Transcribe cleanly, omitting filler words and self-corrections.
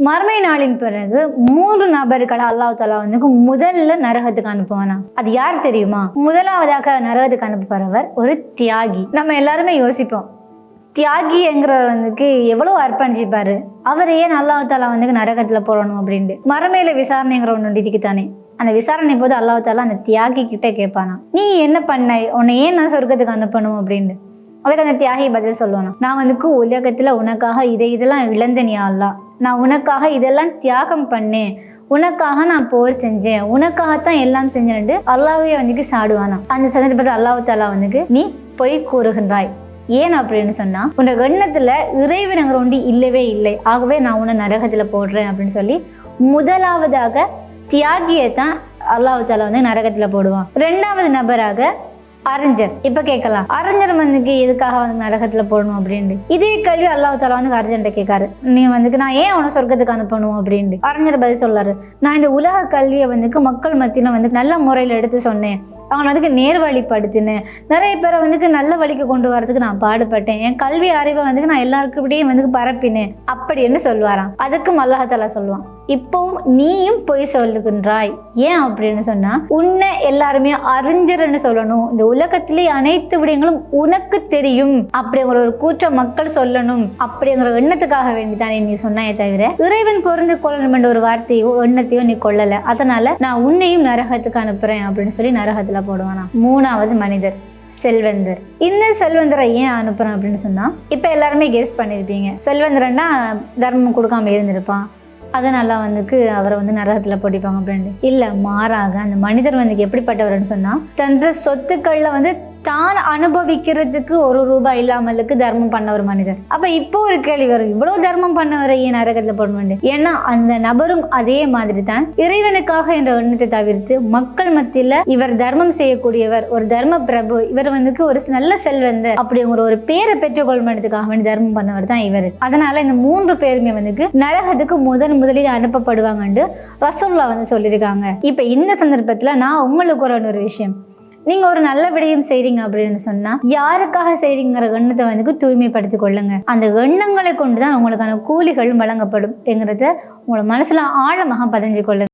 மறுமை நாளின் பிறகு 3 நபர்களை அல்லாஹ் தஆலா வந்து முதல்ல நரகத்துக்கு அனுப்புவானா. அது யார் தெரியுமா? முதலாவதாக நரகத்துக்கு அனுப்பப்படுறவர் ஒரு தியாகி. நம்ம எல்லாருமே யோசிப்போம், தியாகிங்கிறவர் வந்து எவ்வளவு அர்ப்பணிச்சிப்பாரு, அவர் ஏன் அல்லாஹ் தஆலா வந்து நரகத்துல போடணும் அப்படின்ட்டு. மறுமையில விசாரணைங்கிற ஒன்று இருக்குதானே, அந்த விசாரணை போது அல்லாஹ் தஆலா அந்த தியாகி கிட்ட கேட்பானா, நீ என்ன பண்ண, உன்னை ஏன் நான் சொர்க்கத்துக்கு அனுப்பணும் அப்படின்ட்டு. அதுக்கு அந்த தியாகி பதில் சொல்லுவானா, நான் வந்து உலகத்துல உனக்காக இதெல்லாம் இழந்தேன் யா அல்லாஹ், நான் உனக்காக இதெல்லாம் தியாகம் பண்ணேன், உனக்காக நான் போர் செஞ்சேன், உனக்காகத்தான் எல்லாம் செஞ்சேன்ட்டு அல்லாஹ்வே வந்து சாடுவானா. அந்த சந்தர்ப்பத்தில் அல்லாஹ் தஆலா வந்து நீ பொய் கூறுகின்றாய், ஏன் அப்படின்னு சொன்னா உன்னோட எண்ணத்துல இறைவனுங்கிற ஒன்று இல்லவே இல்லை, ஆகவே நான் உன்னை நரகத்துல போடுறேன் அப்படின்னு சொல்லி முதலாவதாக தியாகியை தான் அல்லாஹ் தஆலா வந்து நரகத்துல போடுவான். 2வது நபராக அறிஞர். இப்ப கேட்கலாம், அறிஞர் வந்து எதுக்காக வந்து நரகத்துல போடணும் அப்படின்ட்டு. இதே கேள்வி அல்லாஹ் தஆலா வந்து அர்ஜுன்ட்ட கேட்காரு, நீ வந்து நான் ஏன் உன சொர்க்கத்துக்கு அனுப்பணும் அப்படின்ட்டு. அறிஞர் பதில் சொல்லாரு, நான் இந்த உலக கல்வியை வந்து மக்கள் மத்தியில வந்து நல்ல முறையில எடுத்து சொன்னேன், அவங்களை வந்து நேர்வழிப்படுத்தினேன், நிறைய பேரை வந்து நல்ல வழிக்கு கொண்டு வரதுக்கு நான் பாடுபட்டேன், என் கல்வி அறிவை வந்து நான் எல்லாருக்கிட்டையும் வந்து பரப்பினேன் அப்படின்னு சொல்லுவாராம். அதுக்கும் அல்லாஹ் தஆலா சொல்லுவான், இப்பவும் நீயும் பொய் சொல்லுகின்றாய், ஏன் அப்படின்னு சொன்னா உன்னை எல்லாருமே அறிஞர்னு சொல்லணும், இந்த உலகத்திலே அனைத்து விடயங்களும் உனக்கு தெரியும் அப்படிங்கிற ஒரு கூற்ற மக்கள் சொல்லணும் அப்படிங்கிற எண்ணத்துக்காக வேண்டித்தானே நீ சொன்னாயே தவிர இறைவன் பொருந்து கொள்ளணும் என்ற ஒரு வார்த்தையோ எண்ணத்தையோ நீ கொள்ளல, அதனால நான் உன்னையும் நரகத்துக்கு அனுப்புறேன் அப்படின்னு சொல்லி நரகத்துல போடுவானா. 3வது மனிதர் செல்வந்தர். இந்த செல்வந்தரை ஏன் அனுப்புறேன் அப்படின்னு சொன்னா, இப்ப எல்லாருமே கெஸ் பண்ணிருப்பீங்க, செல்வந்தரன்னா தர்மம் கொடுக்காம இருந்திருப்பான், அதனால வந்து அவரை வந்து நரகத்துல போட்டிப்பாங்க அப்படின்ட்டு. இல்ல, மாறாக அந்த மனிதர் வந்து எப்படிப்பட்டவர்னு சொன்னா, தன்ற சொத்துக்கள்ல வந்து தான் அனுபவிக்கிறதுக்கு 1 ரூபாய் இல்லாமலுக்கு தர்மம் பண்ண ஒரு மனிதர். அப்ப இப்போ ஒரு கேள்வி வரும், இவ்வளவு தர்மம் பண்ணவரை ஏன் நரகத்துல போடணும்? ஏன்னா அந்த நபரும் அதே மாதிரி தான் இறைவனுக்காக என்ற எண்ணத்தை தவிர்த்து மக்கள் மத்தியில இவர் தர்மம் செய்யக்கூடியவர், ஒரு தர்ம பிரபு, இவர் வந்து ஒரு நல்ல செல்வந்தர் அப்படிங்கிற ஒரு பேரை பெற்றுக்கொள்வதற்காக வேண்டி தர்மம் பண்ணவர் தான் இவர். அதனால இந்த 3 பேருமே வந்து நரகத்துக்கு முதலில் அனுப்பப்படுவாங்கன்னு ரசூலுல்லாஹ் வந்து சொல்லியிருக்காங்க. இப்ப இந்த சந்தர்ப்பத்துல நான் உங்களுக்கு ஒரு விஷயம், நீங்க ஒரு நல்ல விடயம் செய்றீங்க அப்படின்னு சொன்னா யாருக்காக செய்றீங்கிற எண்ணத்தை வந்து தூய்மைப்படுத்திக் கொள்ளுங்க. அந்த எண்ணங்களை கொண்டுதான் உங்களுக்கான கூலிகள் வழங்கப்படும் என்கிறத உங்களோட மனசுல ஆழமாக பதிஞ்சு கொள்ளுங்க.